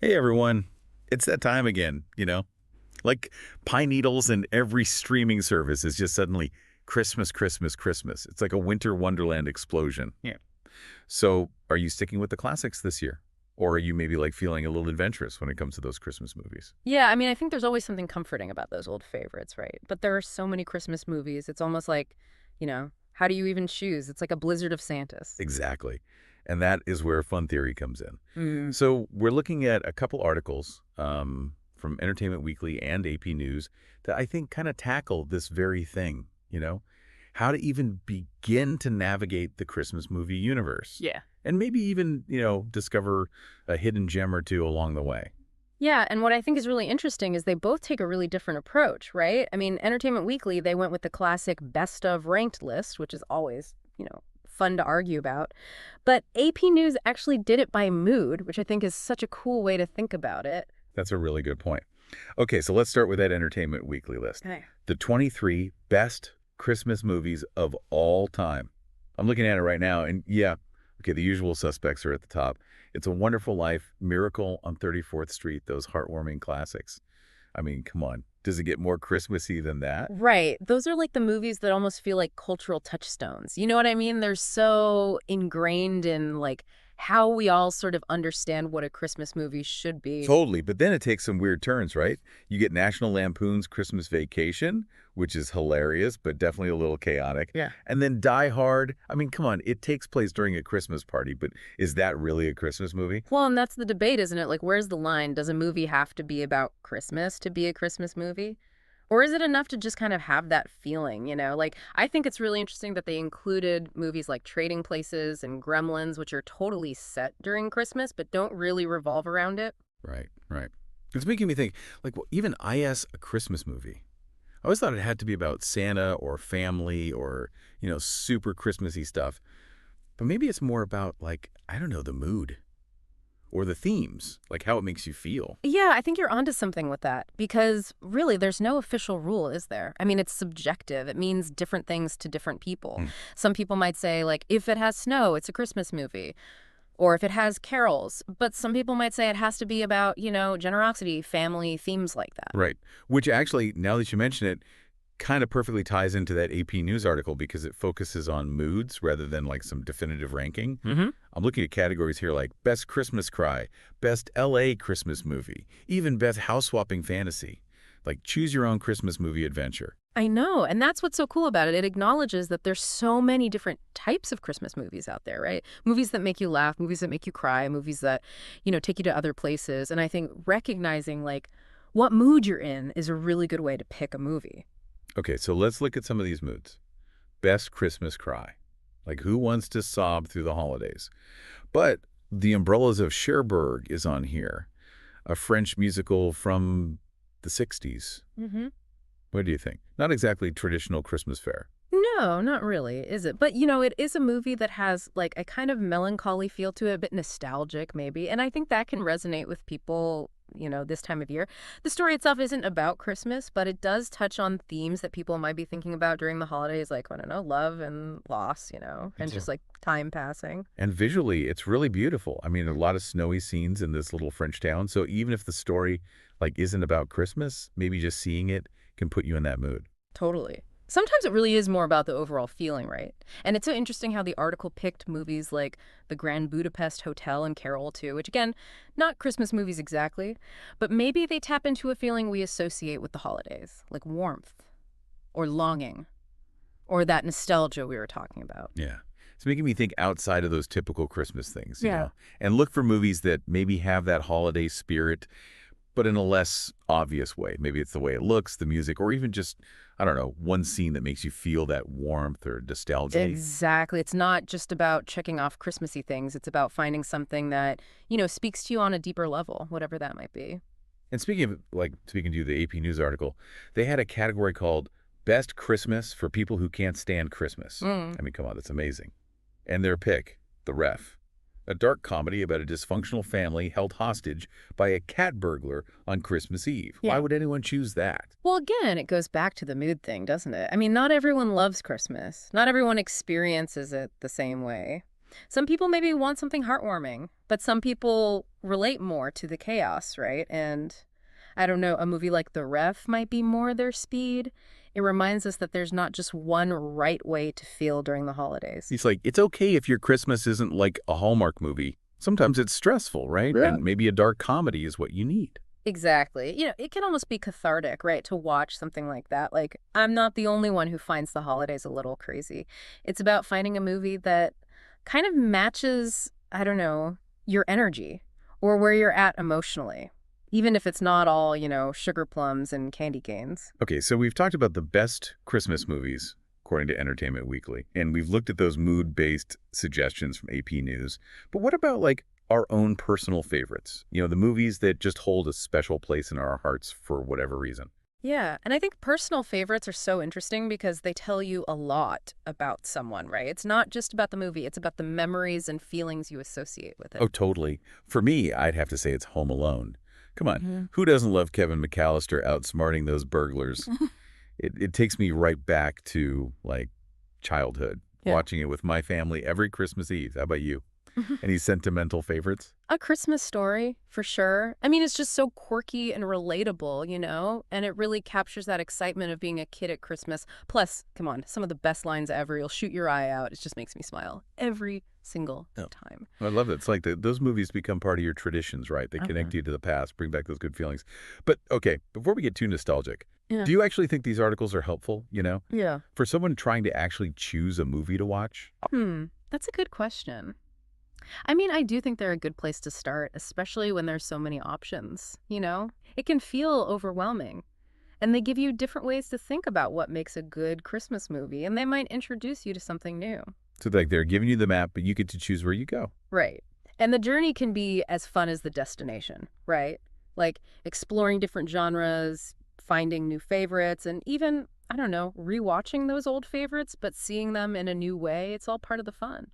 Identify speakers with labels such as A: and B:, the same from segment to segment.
A: Hey everyone, it's that time again. Like pine needles and every streaming service is just suddenly Christmas, Christmas, Christmas. It's like a winter wonderland explosion. Yeah. So, are you sticking with the classics this year? Or are you maybe like feeling a little adventurous when it comes to those Christmas movies?
B: Yeah, I mean, I think there's always something comforting about those old favorites, right? But there are so many Christmas movies. It's almost like, how do you even choose? It's like a blizzard of Santas.
A: Exactly. And that is where fun theory comes in.
B: Mm.
A: So, we're looking at a couple articles from Entertainment Weekly and AP News that I think kind of tackle this very thing. How to even begin to navigate the Christmas movie universe.
B: Yeah.
A: And maybe even discover a hidden gem or two along the way.
B: Yeah, and what I think is really interesting is they both take a really different approach, right? I mean, Entertainment Weekly, they went with the classic best of ranked list, which is always, fun to argue about. But AP News actually did it by mood, which I think is such a cool way to think about it.
A: That's a really good point. Okay, so let's start with that Entertainment Weekly list.
B: Okay.
A: The 23 best Christmas movies of all time. I'm looking at it right now, and yeah, okay, the usual suspects are at the top. It's a Wonderful Life, Miracle on 34th Street, those heartwarming classics. I mean, come on. Does it get more Christmassy than that?
B: Right. Those are like the movies that almost feel like cultural touchstones. You know what I mean? They're so ingrained in like how we all sort of understand what a Christmas movie should be.
A: Totally, but then it takes some weird turns, right? You get National Lampoon's Christmas Vacation, which is hilarious, but definitely a little chaotic.
B: Yeah.
A: And then Die Hard. I mean, come on, it takes place during a Christmas party, but is that really a Christmas movie?
B: Well, and that's the debate, isn't it? Like, where's the line? Does a movie have to be about Christmas to be a Christmas movie? Or is it enough to just kind of have that feeling? Like, I think it's really interesting that they included movies like Trading Places and Gremlins, which are totally set during Christmas, but don't really revolve around it.
A: Right, right. It's making me think, like, well, even I.S. a Christmas movie. I always thought it had to be about Santa or family or super Christmassy stuff. But maybe it's more about, like, I don't know, the mood or the themes, like how it makes you feel.
B: Yeah, I think you're onto something with that because really there's no official rule, is there? I mean, it's subjective. It means different things to different people.
A: Mm.
B: Some people might say, like, if it has snow, it's a Christmas movie, or if it has carols. But some people might say it has to be about, generosity, family, themes like that.
A: Right. Which actually, now that you mention it, kind of perfectly ties into that AP News article because it focuses on moods rather than like some definitive ranking.
B: Mm-hmm.
A: I'm looking at categories here like Best Christmas Cry, Best LA Christmas Movie, even Best House Swapping Fantasy. Like choose your own Christmas movie adventure.
B: I know, and that's what's so cool about it. It acknowledges that there's so many different types of Christmas movies out there, right? Movies that make you laugh, movies that make you cry, movies that, take you to other places. And I think recognizing like what mood you're in is a really good way to pick a movie.
A: Okay, so let's look at some of these moods. Best Christmas Cry. Like who wants to sob through the holidays? But The Umbrellas of Cherbourg is on here, a French musical from the 60s.
B: Mm-hmm.
A: What do you think? Not exactly traditional Christmas fare.
B: No, not really, is it? But, it is a movie that has like a kind of melancholy feel to it, a bit nostalgic maybe. And I think that can resonate with people, this time of year. The story itself isn't about Christmas, but it does touch on themes that people might be thinking about during the holidays, like, I don't know, love and loss, and
A: So,
B: just like time passing.
A: and visually, it's really beautiful. I mean, a lot of snowy scenes in this little French town. So even if the story like isn't about Christmas, maybe just seeing it can put you in that mood.
B: Totally. Sometimes it really is more about the overall feeling, right? And it's so interesting how the article picked movies like The Grand Budapest Hotel and Carol too, which again, not Christmas movies exactly, but maybe they tap into a feeling we associate with the holidays, like warmth or longing or that nostalgia we were talking about.
A: Yeah. It's making me think outside of those typical Christmas things, you
B: Yeah.
A: know, and look for movies that maybe have that holiday spirit, but in a less obvious way. Maybe it's the way it looks, the music, or even just, I don't know, one scene that makes you feel that warmth or nostalgia.
B: Exactly. It's not just about checking off Christmassy things. It's about finding something that, speaks to you on a deeper level, whatever that might be.
A: And speaking of, like, speaking to the AP News article, they had a category called Best Christmas for People Who Can't Stand Christmas.
B: Mm.
A: I mean, come on, that's amazing. And their pick, The Ref, a dark comedy about a dysfunctional family held hostage by a cat burglar on Christmas Eve.
B: Yeah.
A: Why would anyone choose that?
B: Well, again, it goes back to the mood thing, doesn't it? I mean, not everyone loves Christmas. Not everyone experiences it the same way. Some people maybe want something heartwarming, but some people relate more to the chaos, right? And I don't know, a movie like The Ref might be more their speed. It reminds us that there's not just one right way to feel during the holidays.
A: He's like, it's okay if your Christmas isn't like a Hallmark movie. Sometimes it's stressful, right?
B: Yeah.
A: And maybe a dark comedy is what you need.
B: Exactly. It can almost be cathartic, right, to watch something like that. Like, I'm not the only one who finds the holidays a little crazy. It's about finding a movie that kind of matches, I don't know, your energy or where you're at emotionally, even if it's not all, sugar plums and candy canes.
A: Okay, so we've talked about the best Christmas movies, according to Entertainment Weekly, and we've looked at those mood-based suggestions from AP News. But what about, like, our own personal favorites? The movies that just hold a special place in our hearts for whatever reason.
B: Yeah, and I think personal favorites are so interesting because they tell you a lot about someone, right? It's not just about the movie, it's about the memories and feelings you associate with it.
A: Oh, totally. For me, I'd have to say it's Home Alone. Come on,
B: Mhm.
A: who doesn't love Kevin McAllister outsmarting those burglars? It takes me right back to, like, childhood,
B: Yeah.
A: watching it with my family every Christmas Eve. How about you? Any sentimental favorites?
B: A Christmas Story, for sure. I mean, it's just so quirky and relatable, and it really captures that excitement of being a kid at Christmas. Plus, come on, some of the best lines ever. You'll shoot your eye out. It just makes me smile every single time.
A: I love it. It's like those movies become part of your traditions, right? They connect you to the past, bring back those good feelings. But, okay, before we get too nostalgic,
B: Yeah.
A: do you actually think these articles are helpful,
B: Yeah.
A: for someone trying to actually choose a movie to watch?
B: That's a good question. I mean, I do think they're a good place to start, especially when there's so many options, It can feel overwhelming. And they give you different ways to think about what makes a good Christmas movie, and they might introduce you to something new.
A: So, like, they're giving you the map, but you get to choose where you go.
B: Right. And the journey can be as fun as the destination, right? Like exploring different genres, finding new favorites, and even, I don't know, rewatching those old favorites, but seeing them in a new way. It's all part of the fun.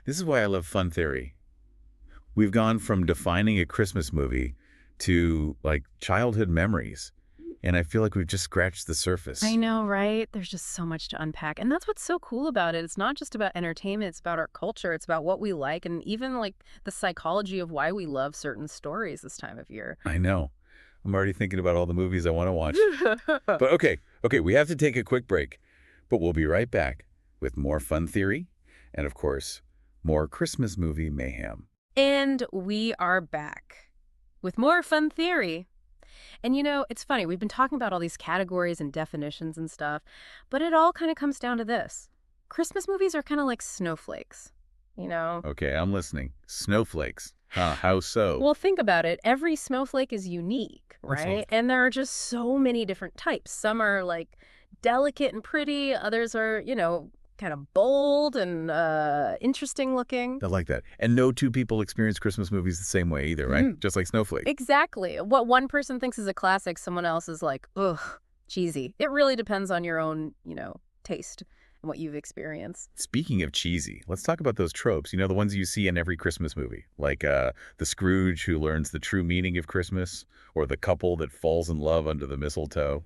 A: This is why I love Fun Theory. We've gone from defining a Christmas movie to, like, childhood memories. And I feel like we've just scratched the surface.
B: I know, right? There's just so much to unpack. And that's what's so cool about it. It's not just about entertainment, it's about our culture, it's about what we like, and even like the psychology of why we love certain stories this time of year.
A: I know. I'm already thinking about all the movies I want to watch. But okay, we have to take a quick break. But we'll be right back with more Fun Theory and, of course, more Christmas movie mayhem.
B: And we are back with more Fun Theory. And it's funny, we've been talking about all these categories and definitions and stuff, but it all kind of comes down to this. Christmas movies are kind of like snowflakes,
A: Okay, I'm listening. Snowflakes. Huh, how so?
B: Well, think about it. Every snowflake is unique,
A: That's
B: right? And there are just so many different types. Some are like delicate and pretty, others are, kind of bold and interesting looking.
A: I like that. And no two people experience Christmas movies the same way either, right? Just like Snowflake.
B: Exactly. What one person thinks is a classic, someone else is like, ugh, cheesy. It really depends on your own, taste and what you've experienced.
A: Speaking of cheesy, let's talk about those tropes, the ones you see in every Christmas movie, like the Scrooge who learns the true meaning of Christmas, or the couple that falls in love under the mistletoe.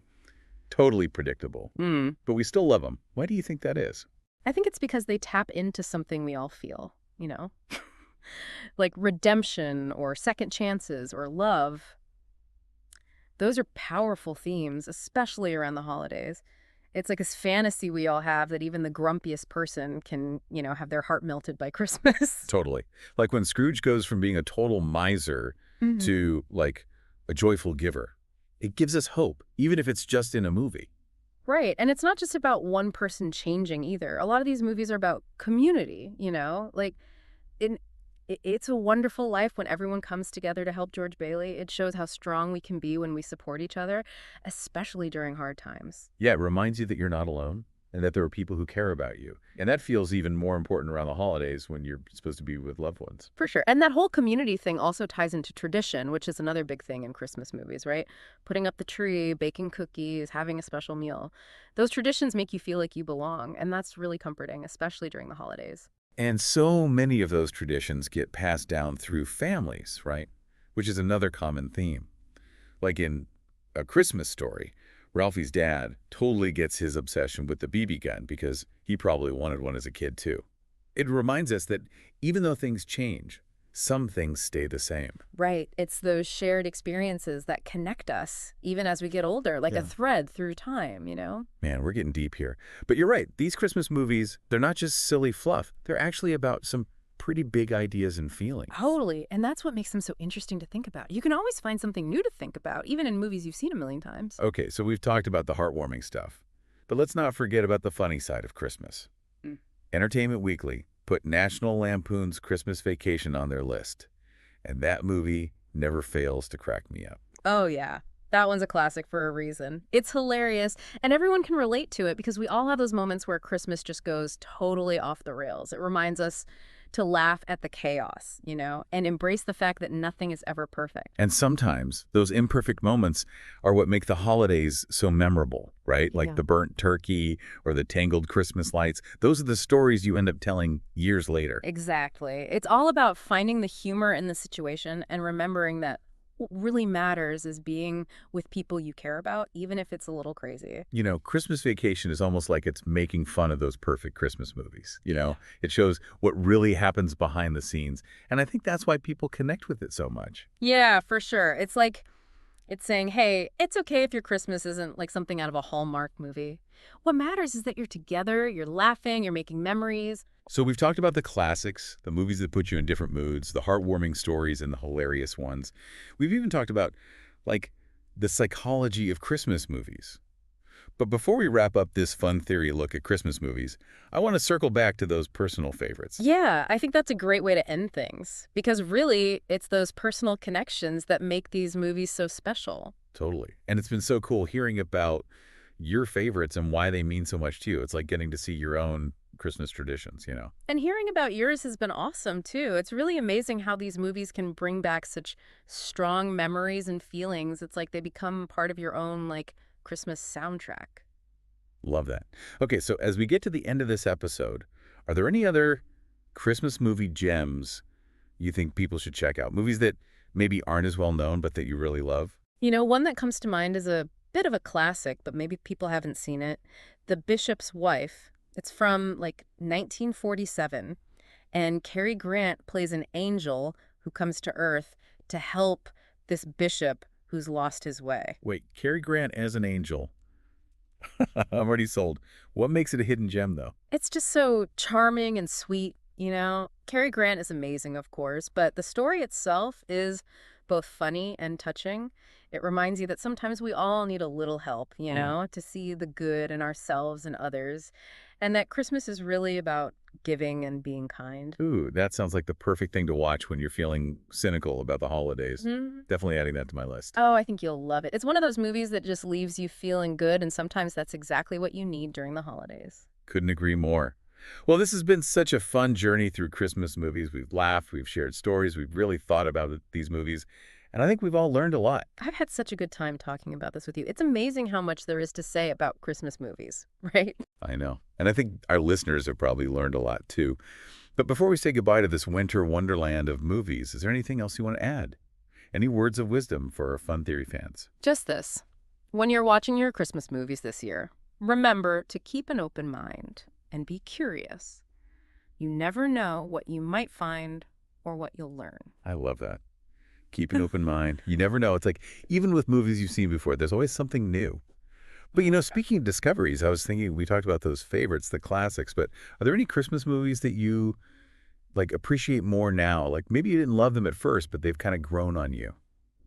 A: Totally predictable. But we still love them. Why do you think that is?
B: I think it's because they tap into something we all feel, like redemption or second chances or love. Those are powerful themes, especially around the holidays. It's like this fantasy we all have that even the grumpiest person can, have their heart melted by Christmas.
A: Totally. Like when Scrooge goes from being a total miser to, like, a joyful giver. It gives us hope, even if it's just in a movie.
B: Right. And it's not just about one person changing either. A lot of these movies are about community, like It's a Wonderful Life, when everyone comes together to help George Bailey. It shows how strong we can be when we support each other, especially during hard times.
A: Yeah, it reminds you that you're not alone and that there are people who care about you. And that feels even more important around the holidays when you're supposed to be with loved ones.
B: For sure. And that whole community thing also ties into tradition, which is another big thing in Christmas movies, right? Putting up the tree, baking cookies, having a special meal. Those traditions make you feel like you belong, and that's really comforting, especially during the holidays.
A: And so many of those traditions get passed down through families, right? Which is another common theme. Like in A Christmas Story, Ralphie's dad totally gets his obsession with the BB gun because he probably wanted one as a kid too. It reminds us that even though things change, some things stay the same.
B: Right. It's those shared experiences that connect us, even as we get older, like a
A: Yeah.
B: thread through time, you know?
A: Man, we're getting deep here. But you're right. These Christmas movies, they're not just silly fluff. They're actually about some pretty big ideas and feelings.
B: Totally. And that's what makes them so interesting to think about. You can always find something new to think about, even in movies you've seen a million times.
A: Okay, so we've talked about the heartwarming stuff. But let's not forget about the funny side of Christmas.
B: Mm.
A: Entertainment Weekly put National Lampoon's Christmas Vacation on their list. And that movie never fails to crack me up.
B: Oh, yeah. That one's a classic for a reason. It's hilarious, and everyone can relate to it because we all have those moments where Christmas just goes totally off the rails. It reminds us to laugh at the chaos, you know, and embrace the fact that nothing is ever perfect.
A: And sometimes those imperfect moments are what make the holidays so memorable, right?
B: Yeah.
A: Like the burnt turkey or the tangled Christmas lights. Those are the stories you end up telling years later.
B: Exactly. It's all about finding the humor in the situation and remembering that what really matters is being with people you care about, even if it's a little crazy.
A: You know, Christmas Vacation is almost like it's making fun of those perfect Christmas movies. You know, it shows what really happens behind the scenes. And I think that's why people connect with it so much.
B: Yeah, for sure. It's like it's saying, hey, it's okay if your Christmas isn't like something out of a Hallmark movie. What matters is that you're together, you're laughing, you're making memories.
A: So we've talked about the classics, the movies that put you in different moods, the heartwarming stories and the hilarious ones. We've even talked about, like, the psychology of Christmas movies. But before we wrap up this fun theory look at Christmas movies, I want to circle back to those personal favorites.
B: Yeah, I think that's a great way to end things because really it's those personal connections that make these movies so special.
A: Totally. And it's been so cool hearing about your favorites and why they mean so much to you. It's like getting to see your own Christmas traditions, you know?
B: And hearing about yours has been awesome too. It's really amazing how these movies can bring back such strong memories and feelings. It's like they become part of your own like Christmas soundtrack.
A: Love that. Okay, so as we get to the end of this episode, are there any other Christmas movie gems you think people should check out? Movies that maybe aren't as well known, but that you really love?
B: You know, one that comes to mind is a bit of a classic, but maybe people haven't seen it. The Bishop's Wife. It's from like 1947, and Cary Grant plays an angel who comes to Earth to help this bishop who's lost his way.
A: Wait, Cary Grant as an angel. I'm already sold. What makes it a hidden gem, though?
B: It's just so charming and sweet, you know? Cary Grant is amazing, of course, but the story itself is both funny and touching. It reminds you that sometimes we all need a little help, you know, to see the good in ourselves and others, and that Christmas is really about giving and being kind.
A: Ooh, that sounds like the perfect thing to watch when you're feeling cynical about the holidays.
B: Mhm.
A: Definitely adding that to my list.
B: Oh, I think you'll love it. It's one of those movies that just leaves you feeling good, and sometimes that's exactly what you need during the holidays.
A: Couldn't agree more. Well, this has been such a fun journey through Christmas movies. We've laughed, we've shared stories, we've really thought about these movies, and I think we've all learned a lot.
B: I've had such a good time talking about this with you. It's amazing how much there is to say about Christmas movies, right?
A: I know. And I think our listeners have probably learned a lot, too. But before we say goodbye to this winter wonderland of movies, is there anything else you want to add? Any words of wisdom for our Fun Theory fans?
B: Just this. When you're watching your Christmas movies this year, remember to keep an open mind and be curious. You never know what you might find or what you'll learn.
A: I love that. Keep an open mind. You never know. It's like, even with movies you've seen before, there's always something new. But, you know, speaking of discoveries, I was thinking, we talked about those favorites, the classics, but are there any Christmas movies that you, like, appreciate more now? Like, maybe you didn't love them at first, but they've kind of grown on you.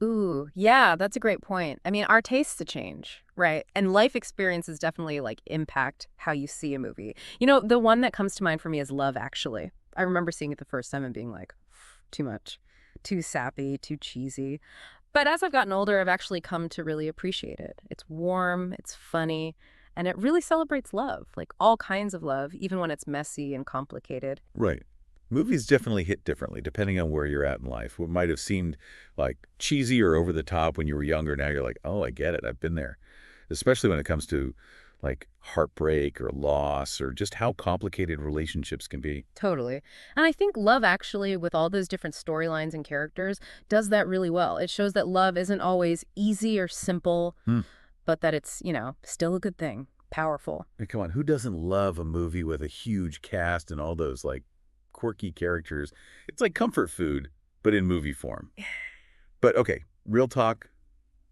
B: Ooh, yeah, that's a great point. I mean, our tastes change, right? And life experiences definitely like impact how you see a movie. You know, the one that comes to mind for me is Love, Actually. I remember seeing it the first time and being like, too much, too sappy, too cheesy. But as I've gotten older, I've actually come to really appreciate it. It's warm, it's funny, and it really celebrates love, like all kinds of love, even when it's messy and complicated.
A: Right. Movies definitely hit differently depending on where you're at in life. What might have seemed like cheesy or over the top when you were younger, now you're like, oh, I get it. I've been there. Especially when it comes to like heartbreak or loss or just how complicated relationships can be.
B: Totally. And I think Love Actually, with all those different storylines and characters, does that really well. It shows that love isn't always easy or simple,
A: Hmm.
B: but that it's, you know, still a good thing, powerful.
A: I mean, come on, who doesn't love a movie with a huge cast and all those like quirky characters. It's like comfort food, but in movie form. But okay, real talk,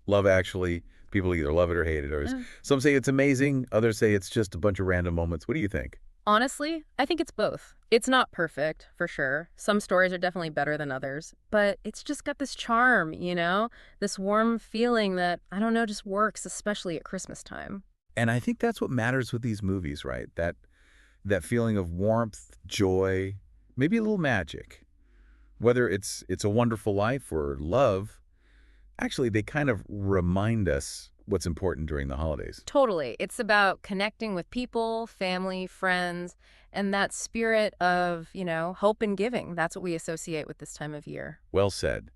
A: Love Actually, people either love it or hate it. Or some say it's amazing, others say it's just a bunch of random moments. What do you think?
B: Honestly, I think it's both. It's not perfect, for sure. Some stories are definitely better than others, but it's just got this charm, you know? This warm feeling that, I don't know, just works, especially at Christmas time.
A: And I think that's what matters with these movies, right? That feeling of warmth, joy, maybe a little magic. Whether it's A Wonderful Life or Love, actually they kind of remind us what's important during the holidays.
B: Totally. It's about connecting with people, family, friends, and that spirit of, hope and giving. That's what we associate with this time of year.
A: Well said.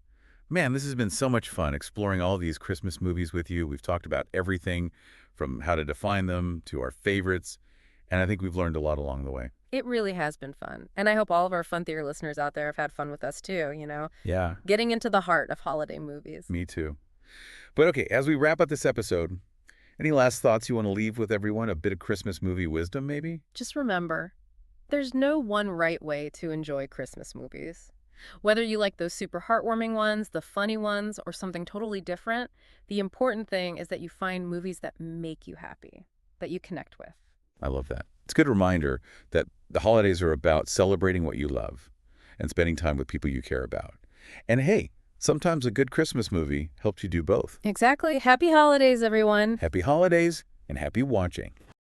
A: Man, this has been so much fun exploring all these Christmas movies with you. We've talked about everything from how to define them to our favorites, and I think we've learned a lot along the way.
B: It really has been fun. And I hope all of our Fun Theater listeners out there have had fun with us too,
A: Yeah,
B: getting into the heart of holiday movies.
A: me too. But okay, as we wrap up this episode, any last thoughts you want to leave with everyone? A bit of Christmas movie wisdom, maybe?
B: Just remember, there's no one right way to enjoy Christmas movies. Whether you like those super heartwarming ones, the funny ones, or something totally different, the important thing is that you find movies that make you happy, that you connect with.
A: I love that. It's a good reminder that the holidays are about celebrating what you love and spending time with people you care about. And hey, sometimes a good Christmas movie helps you do both.
B: Exactly. Happy holidays, everyone.
A: Happy holidays and happy watching.